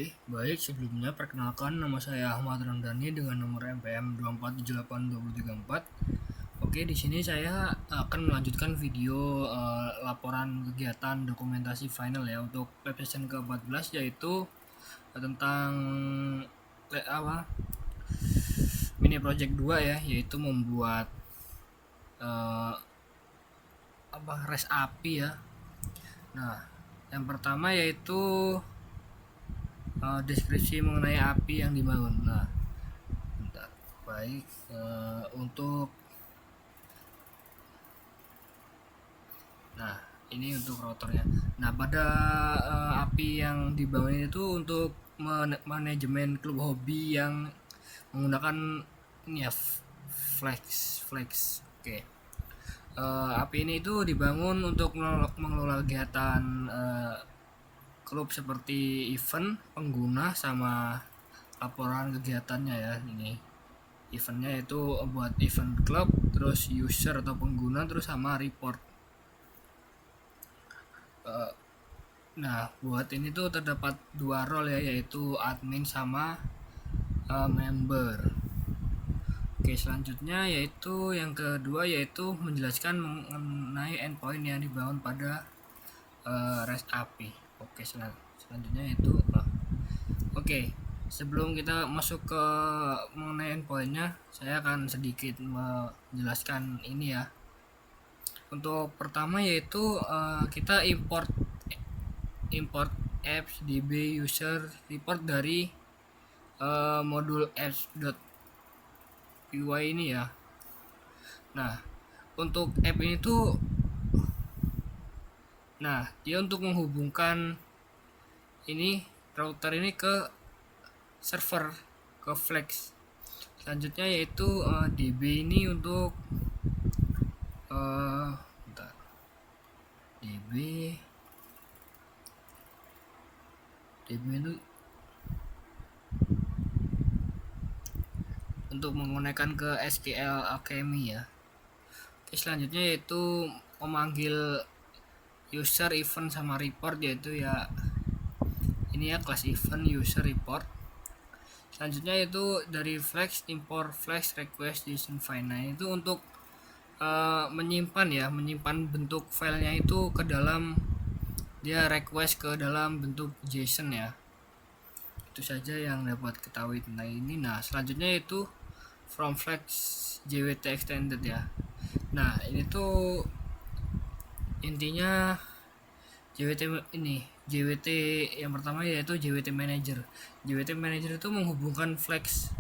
Oke, baik sebelumnya perkenalkan nama saya Ahmad Ramdhani dengan nomor NPM 2478234. Oke, di sini saya akan melanjutkan video laporan kegiatan dokumentasi final ya untuk web session ke-14, yaitu tentang mini project 2 ya, yaitu membuat REST API ya. Nah, yang pertama yaitu deskripsi mengenai API yang dibangun. Nah, bentar. Baik, untuk ini untuk routernya. Nah, pada API yang dibangun itu untuk manajemen klub hobi yang menggunakan ini ya, Flex. Oke. API ini itu dibangun untuk mengelola kegiatan klub seperti event, pengguna, sama laporan kegiatannya ya. Ini eventnya itu buat event klub, terus user atau pengguna, terus sama report. Nah, buat ini tuh terdapat dua role ya, yaitu admin sama member. Oke, selanjutnya yaitu yang kedua yaitu menjelaskan mengenai endpoint yang dibangun pada REST API. Oke, selanjutnya itu oke, sebelum kita masuk ke mengenai endpointnya, saya akan sedikit menjelaskan ini ya. Untuk pertama yaitu kita import apps db user report dari modul apps.py ini ya. Nah, untuk app ini tuh dia untuk menghubungkan ini router ini ke server, ke Flex. Selanjutnya yaitu db ini untuk db itu untuk menggunakan ke SQL Alchemy ya. Oke, selanjutnya yaitu memanggil user, event, sama report, yaitu ya ini ya, kelas event, user, report. Selanjutnya yaitu dari Flex, import Flex request JSON file. Nah, itu untuk menyimpan bentuk filenya itu ke dalam, dia request ke dalam bentuk JSON ya. Itu saja yang dapat ketahui tentang ini. Nah, selanjutnya itu from Flex JWT extended ya. Nah, ini tuh intinya JWT yang pertama yaitu JWT Manager. JWT Manager itu menghubungkan Flex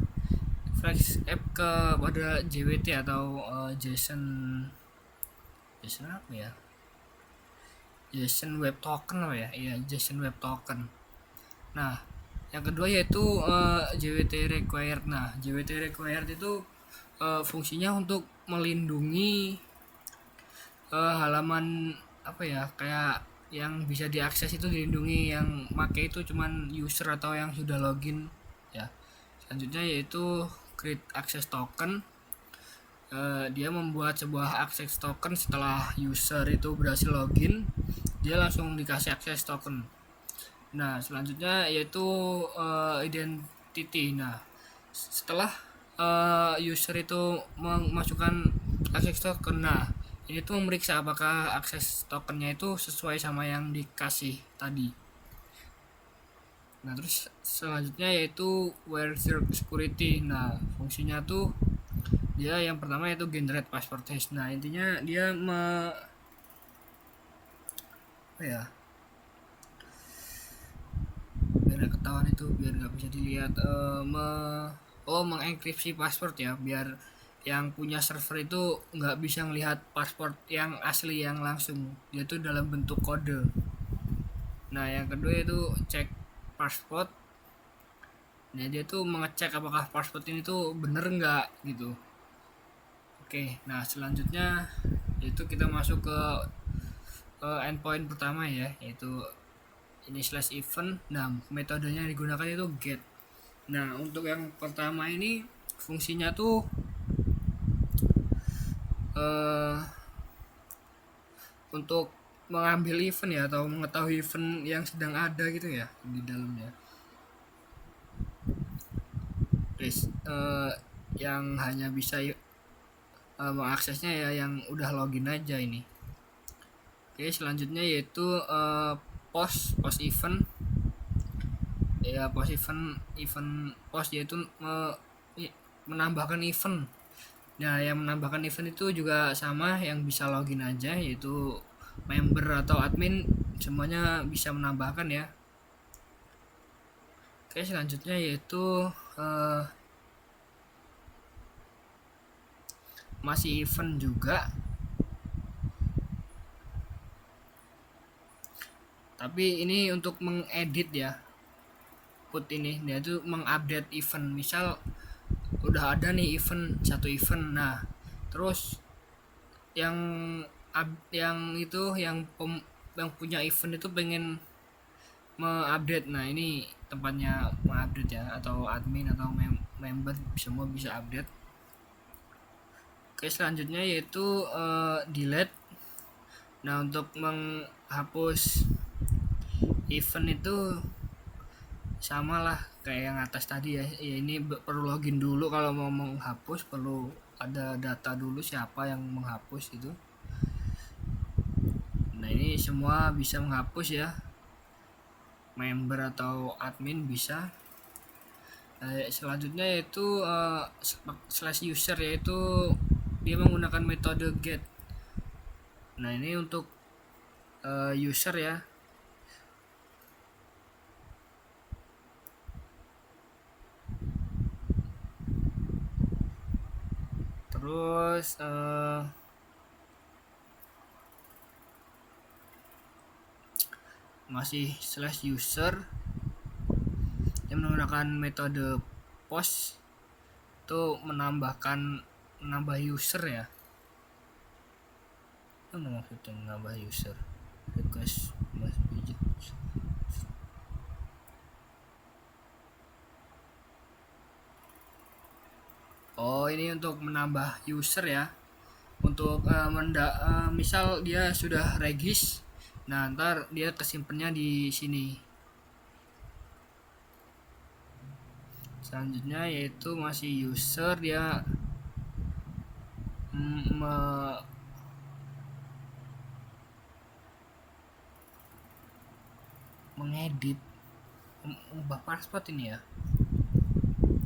app kepada JWT atau JSON apa ya? JSON Web Token apa ya? Iya, JSON Web Token. Nah, yang kedua yaitu JWT Required. Nah, JWT Required itu fungsinya untuk melindungi halaman apa ya, kayak yang bisa diakses itu dilindungi, yang make itu cuman user atau yang sudah login ya. Selanjutnya yaitu create access token. Dia membuat sebuah access token setelah user itu berhasil login, dia langsung dikasih access token. Nah, selanjutnya yaitu identity. Nah, setelah user itu memasukkan access token, nah ini tuh memeriksa apakah akses tokennya itu sesuai sama yang dikasih tadi. Nah, terus selanjutnya yaitu where security. Nah, fungsinya tuh dia yang pertama yaitu generate password hash. Nah, intinya dia biar nggak ketahuan itu, biar nggak bisa dilihat, mengenkripsi password ya, biar yang punya server itu nggak bisa melihat password yang asli yang langsung, yaitu dalam bentuk kode. Nah, yang kedua itu cek password. Nah, dia tuh mengecek apakah password ini tuh bener nggak gitu. Oke, nah selanjutnya itu kita masuk ke endpoint pertama ya, yaitu ini /event. Nah, metodenya yang digunakan itu get. Nah, untuk yang pertama ini fungsinya tuh untuk mengambil event ya, atau mengetahui event yang sedang ada gitu ya di dalamnya. yang hanya bisa mengaksesnya ya yang udah login aja ini. Oke, selanjutnya yaitu post event ya. Post yaitu menambahkan event. Nah, yang menambahkan event itu juga sama, yang bisa login aja, yaitu member atau admin semuanya bisa menambahkan ya. Oke, selanjutnya yaitu masih event juga, tapi ini untuk mengedit ya. Put ini dia tuh mengupdate event. Misal udah ada nih satu event, nah terus yang punya event itu pengen mengupdate. Nah, ini tempatnya mengupdate ya, atau admin atau member semua bisa update. Oke, selanjutnya yaitu delete. Nah, untuk menghapus event itu sama lah kayak yang atas tadi ya. Ini perlu login dulu kalau mau menghapus, perlu ada data dulu siapa yang menghapus itu. Nah, ini semua bisa menghapus ya, member atau admin bisa. Selanjutnya yaitu slash user, yaitu dia menggunakan metode get. Nah, ini untuk user ya. Terus masih slash user yang menggunakan metode post itu menambah user ya. Apa maksudnya menambah user? Request widget. Oh, ini untuk menambah user ya. Untuk misal dia sudah regis, nah ntar dia kesimpannya di sini. Selanjutnya yaitu masih user, dia mengedit, ubah password ini ya.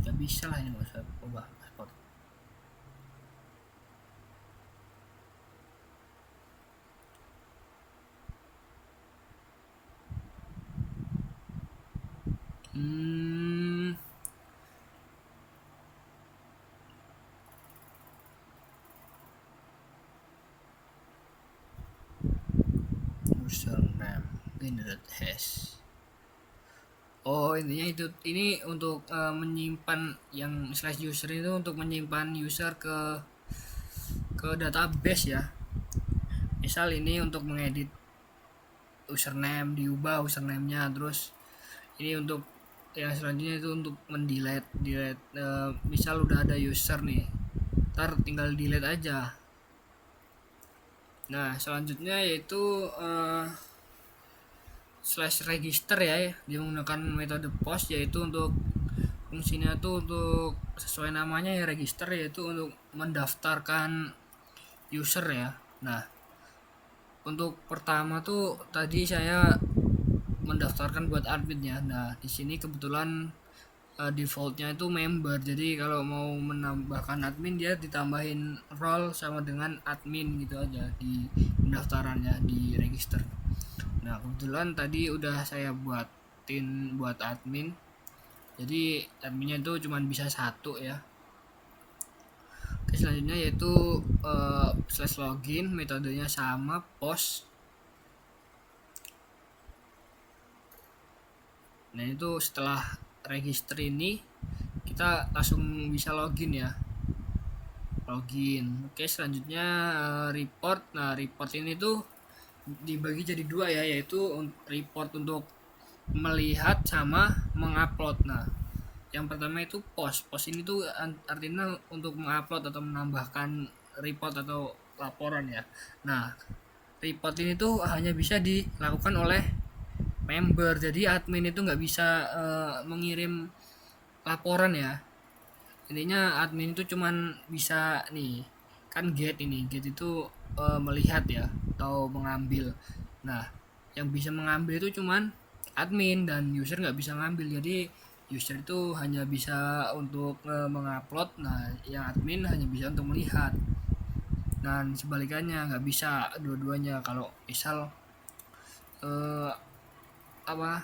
Gak bisa lah ini maksud ubah password. Username generate hash. Oh, intinya itu, ini untuk menyimpan yang slash user itu untuk menyimpan user ke database ya. Misal ini untuk mengedit username, diubah username-nya. Terus ini untuk yang selanjutnya itu untuk mendelete misal udah ada user nih, ntar tinggal delete aja. Nah, selanjutnya yaitu slash register ya, dia menggunakan metode post, yaitu untuk fungsinya tuh untuk sesuai namanya ya, register, yaitu untuk mendaftarkan user ya. Nah, untuk pertama tuh tadi saya mendaftarkan buat adminnya. Nah, di sini kebetulan defaultnya itu member, jadi kalau mau menambahkan admin dia ditambahin role sama dengan admin gitu aja di pendaftarannya, di register. Nah, kebetulan tadi udah saya buatin buat admin, jadi adminnya itu cuma bisa satu ya. Oke, selanjutnya yaitu slash login, metodenya sama, post. Nah, itu setelah register ini kita langsung bisa login ya. Login. Oke, selanjutnya report. Nah, report ini tuh dibagi jadi dua ya, yaitu report untuk melihat sama mengupload. Nah, yang pertama itu post. Post ini tuh artinya untuk mengupload atau menambahkan report atau laporan ya. Nah, report ini tuh hanya bisa dilakukan oleh member, jadi admin itu nggak bisa mengirim laporan ya. Intinya admin itu cuman bisa nih, kan gate itu melihat ya atau mengambil. Nah, yang bisa mengambil itu cuman admin dan user nggak bisa ngambil. Jadi user itu hanya bisa untuk mengupload, nah yang admin hanya bisa untuk melihat. Dan sebalikannya nggak bisa dua-duanya. Kalau misal eh, apa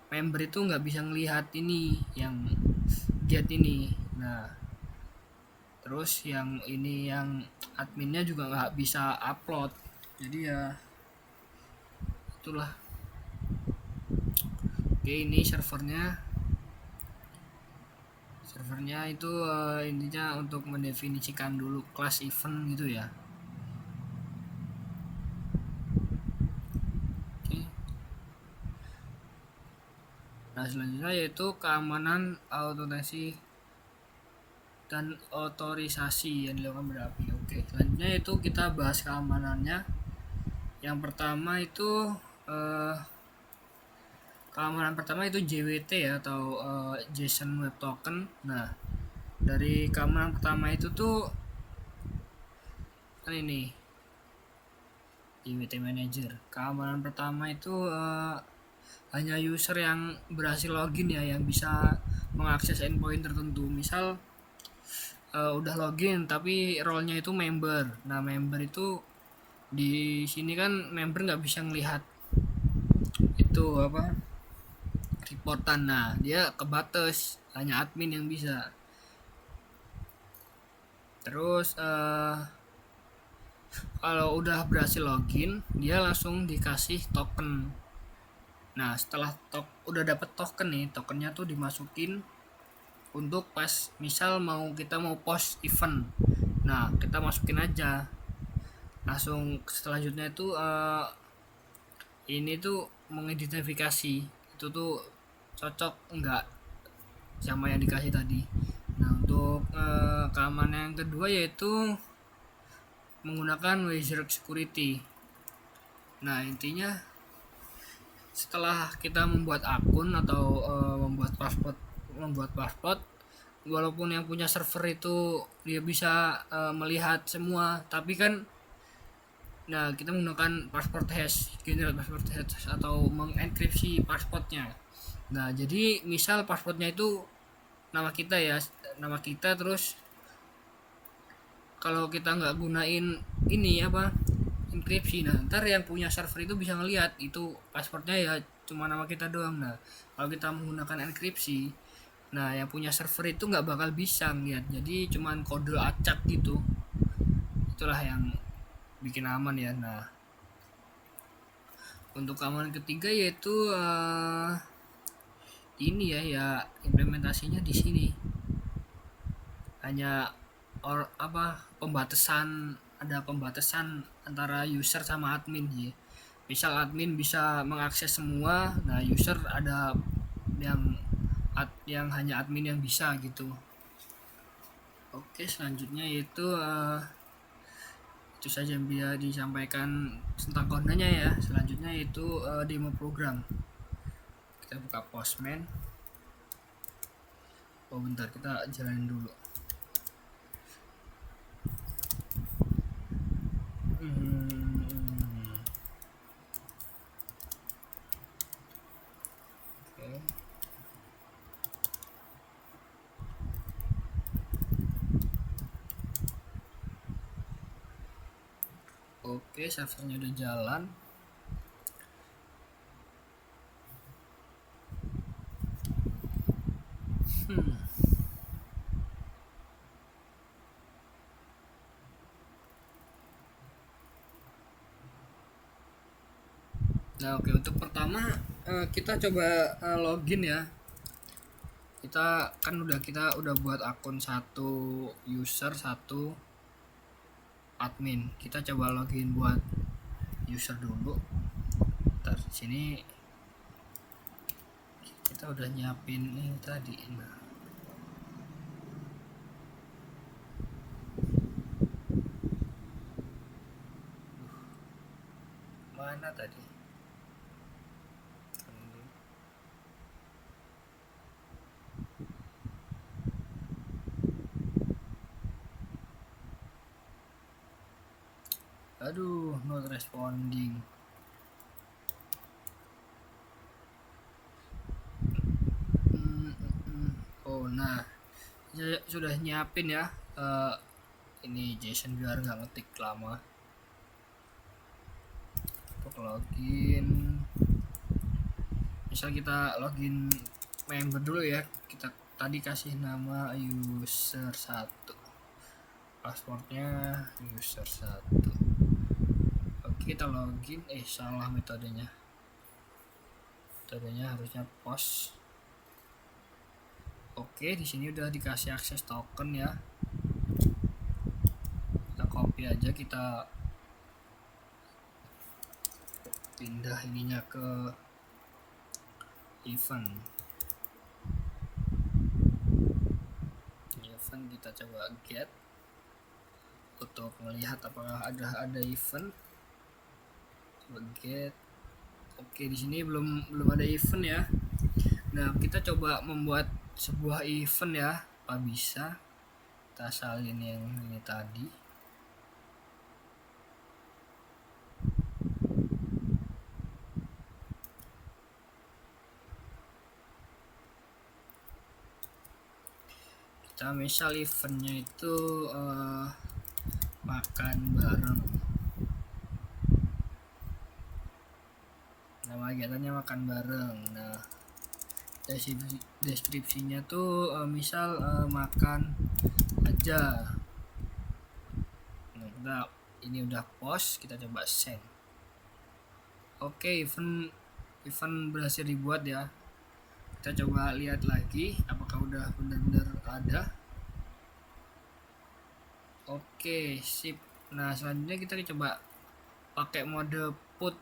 member itu nggak bisa ngelihat ini yang get ini. Nah, terus yang ini yang adminnya juga nggak bisa upload. Jadi ya itulah. Oke, ini servernya itu intinya untuk mendefinisikan dulu kelas event gitu ya. Oke. Nah, selanjutnya yaitu keamanan, autentasi dan otorisasi yang dilakukan berapi. Oke, selanjutnya itu kita bahas keamanannya. Yang pertama itu eh, keamanan pertama itu JWT ya, atau JSON Web Token. Nah, dari keamanan pertama itu tuh kan ini JWT Manager. Keamanan pertama itu hanya user yang berhasil login ya yang bisa mengakses endpoint tertentu. Misal udah login tapi role-nya itu member. Nah, member itu di sini kan member nggak bisa ngelihat itu apa reportan. Nah, dia kebatas, hanya admin yang bisa. Terus kalau udah berhasil login, dia langsung dikasih token. Nah, setelah udah dapet token nih, tokennya tuh dimasukin untuk pas misal kita mau post event. Nah, kita masukin aja. Langsung selanjutnya itu ini tuh mengidentifikasi itu tuh cocok enggak sama yang dikasih tadi. Nah, untuk keamanan yang kedua yaitu menggunakan wizard security. Nah, intinya setelah kita membuat akun atau membuat password, walaupun yang punya server itu dia bisa melihat semua, tapi kan nah kita menggunakan password hash, general password hash atau mengenkripsi passwordnya. Nah, jadi misal passwordnya itu nama kita ya, nama kita, terus kalau kita nggak gunain ini apa enkripsi, nah ntar yang punya server itu bisa ngelihat itu passwordnya ya cuma nama kita doang. Nah, kalau kita menggunakan enkripsi, nah yang punya server itu nggak bakal bisa ngeliat, jadi cuman kode acak gitu. Itulah yang bikin aman ya. Nah, untuk keamanan ketiga yaitu ini ya implementasinya di sini hanya ada pembatasan antara user sama admin ya. Misal admin bisa mengakses semua, nah user ada yang yang hanya admin yang bisa gitu. Oke, selanjutnya itu saja yang bisa disampaikan tentang kodenya ya. Selanjutnya itu demo program. Kita buka Postman. Oh bentar, kita jalanin dulu. Oke, servernya udah jalan. Nah, oke, untuk pertama kita coba login ya. Kita udah buat akun satu user, satu admin. Kita coba login buat user dulu. Ntar sini kita udah nyiapin ini tadi. Nah, mana tadi? Aduh, not responding. Oh, nah, saya sudah nyiapin ya. Ini JSON biar nggak ngetik lama. Untuk login, misal kita login member dulu ya. Kita tadi kasih nama user 1, passwordnya user 1. Oke, kita login. Salah metodenya harusnya post. Oke, di sini udah dikasih akses token ya. Kita copy aja, kita pindah ininya ke event. Kita coba get untuk melihat apakah ada event. Coba get. Oke, di sini belum ada event ya. Nah, kita coba membuat sebuah event ya. Apa bisa? Kita salin yang ini tadi. Kita misal eventnya itu makan bareng. Nama kegiatannya makan bareng. Nah, deskripsinya tuh misal makan aja. Nah, ini udah post, kita coba send. Oke, event berhasil dibuat ya. Kita coba lihat lagi apakah udah benar-benar ada. Oke, sip. Nah, selanjutnya kita coba pakai mode put.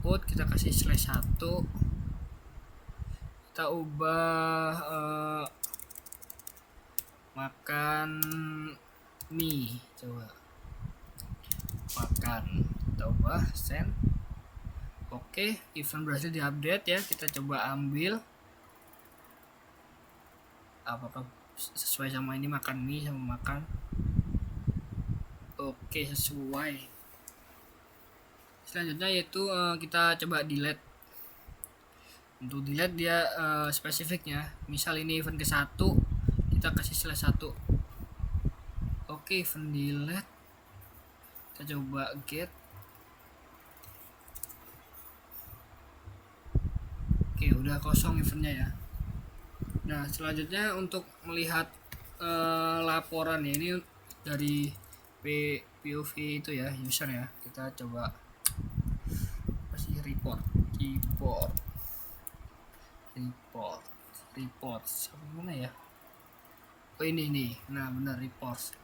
Kita kasih /1. Kita ubah makan mie, coba makan. Kita ubah send. Oke, event berhasil diupdate ya. Kita coba ambil apakah sesuai sama ini, makan mie sama makan. Oke, sesuai. Selanjutnya yaitu kita coba delete. Untuk delete dia spesifiknya, misal ini event ke-1, kita kasih /1. Oke, event delete. Kita coba get. Oke, udah kosong eventnya ya. Nah, selanjutnya untuk melihat laporan ya, ini dari POV itu ya, user ya. Kita coba kasih report sampai mana ya? Oh, ini. Nah, benar, report.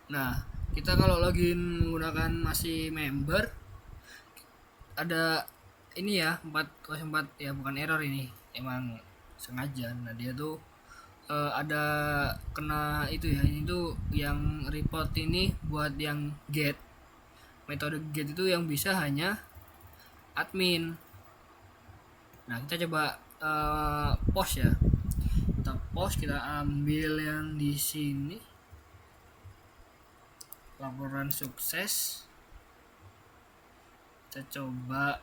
Nah, kita kalau login menggunakan masih member, ada ini ya, 404 ya, bukan error ini, emang sengaja. Nah, dia tuh ada kena itu ya. Ini tuh yang report ini buat yang get. Metode get itu yang bisa hanya admin. Nah, kita coba post ya. Kita post, kita ambil yang di sini, laporan sukses. Kita coba,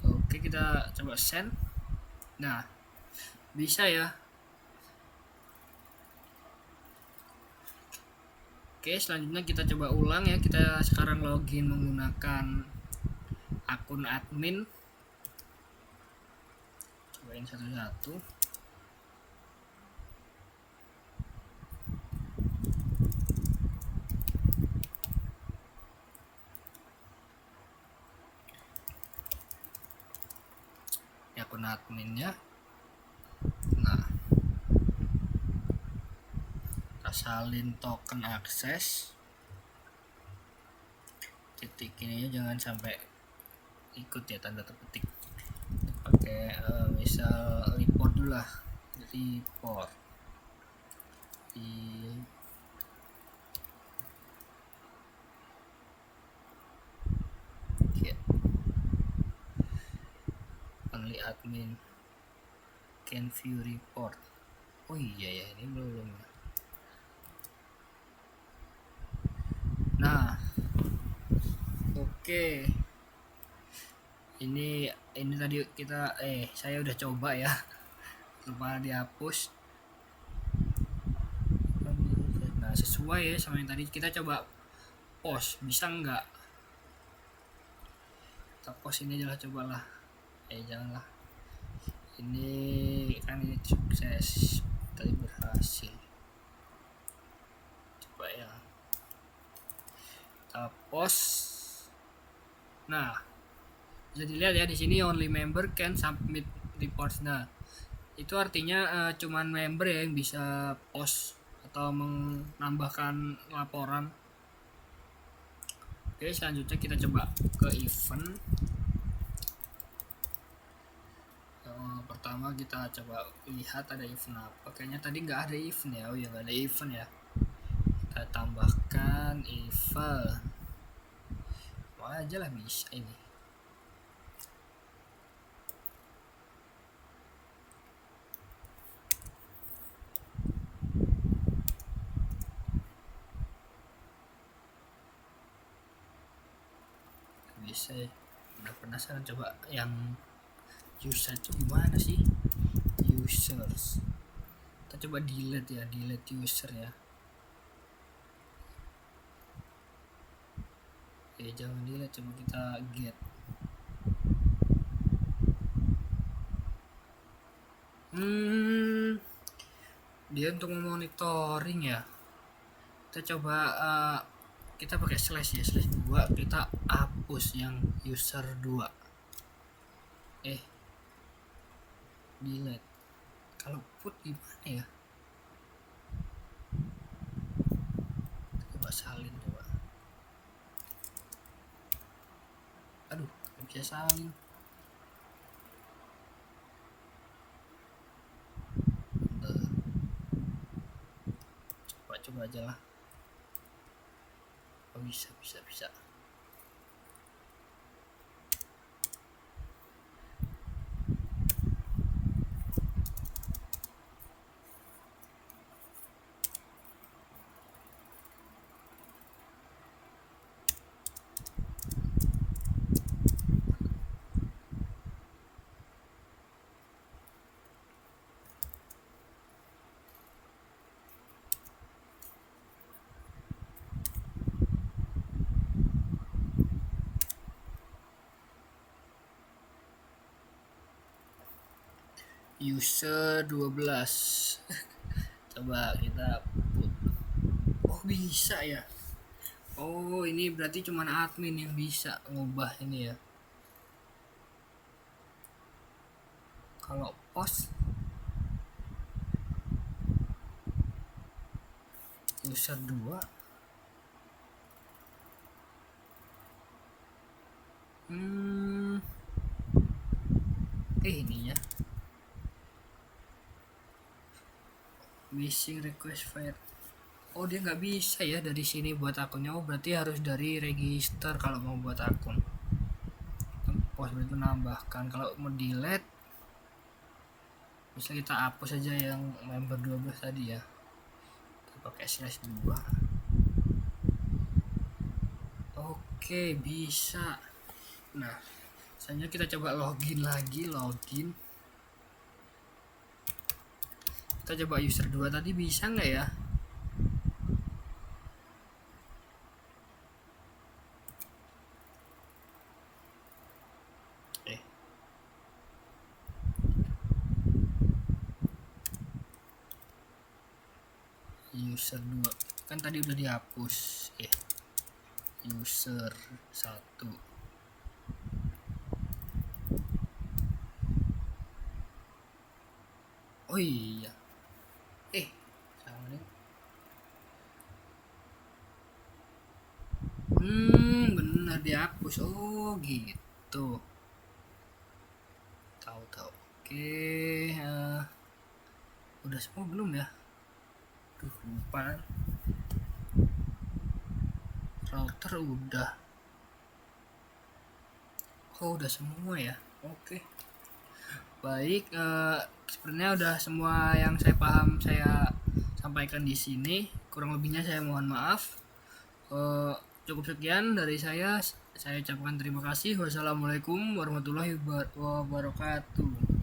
oke, kita coba send. Nah, bisa ya. Oke, selanjutnya kita coba ulang ya. Kita sekarang login menggunakan akun admin. Cobain satu-satu. Akun adminnya. Nah, kita salin token akses. Titik ini jangan sampai ikut ya, tanda terpetik. Pakai misal report dulu lah. Report di only admin can view report. Oh iya ya, ini belum ya. Oke, ini tadi saya udah coba ya, lupa dihapus. Nah, sesuai ya sama yang tadi kita coba post, bisa nggak? Kita post ini aja lah, cobalah. Janganlah. Ini kan ini sukses, tadi berhasil. Coba ya. Kita post. Nah, bisa dilihat ya di sini only member can submit reports. Nah, itu artinya cuman member ya yang bisa post atau menambahkan laporan. Oke, selanjutnya kita coba ke event. Pertama kita coba lihat ada event apa. Kayaknya tadi nggak ada event ya. Oh ya, nggak ada event ya. Kita tambahkan event. Wah, aja lah bisa ini. Bisa ya. Udah penasaran coba yang user itu gimana sih? Users. Kita coba delete ya, delete user ya. Jangan delete, coba kita get. Dia untuk memonitoring ya. Kita coba kita pakai slash ya, slash 2, kita hapus yang user 2. Delete. Kalau put gimana ya? Coba salin coba. Aduh, nggak bisa salin. Coba aja lah. Oh, bisa. User 12. Coba kita put. Oh, bisa ya. Oh, ini berarti cuma admin yang bisa ngubah ini ya. Kalau post user 2. Ini ya. Missing request file. Oh, dia nggak bisa ya dari sini buat akunnya. Oh, berarti harus dari register kalau mau buat akun. Post itu menambahkan. Kalau mau delete, bisa kita hapus aja yang member 12 tadi ya. Kita pakai slash 2. Oke, bisa. Nah, selanjutnya kita coba login lagi. Kita coba user 2 tadi bisa nggak ya? User 2 kan tadi udah dihapus. User 1. Oh iya. Sama nih. Benar dihapus. Oh gitu. Tahu. Oke. Udah semua belum ya? Lupa. Router udah. Oh, udah semua ya. Oke. Baik, sebenarnya udah semua yang saya paham saya sampaikan di sini. Kurang lebihnya saya mohon maaf. Cukup sekian dari saya. saya ucapkan terima kasih. Wassalamualaikum warahmatullahi wabarakatuh.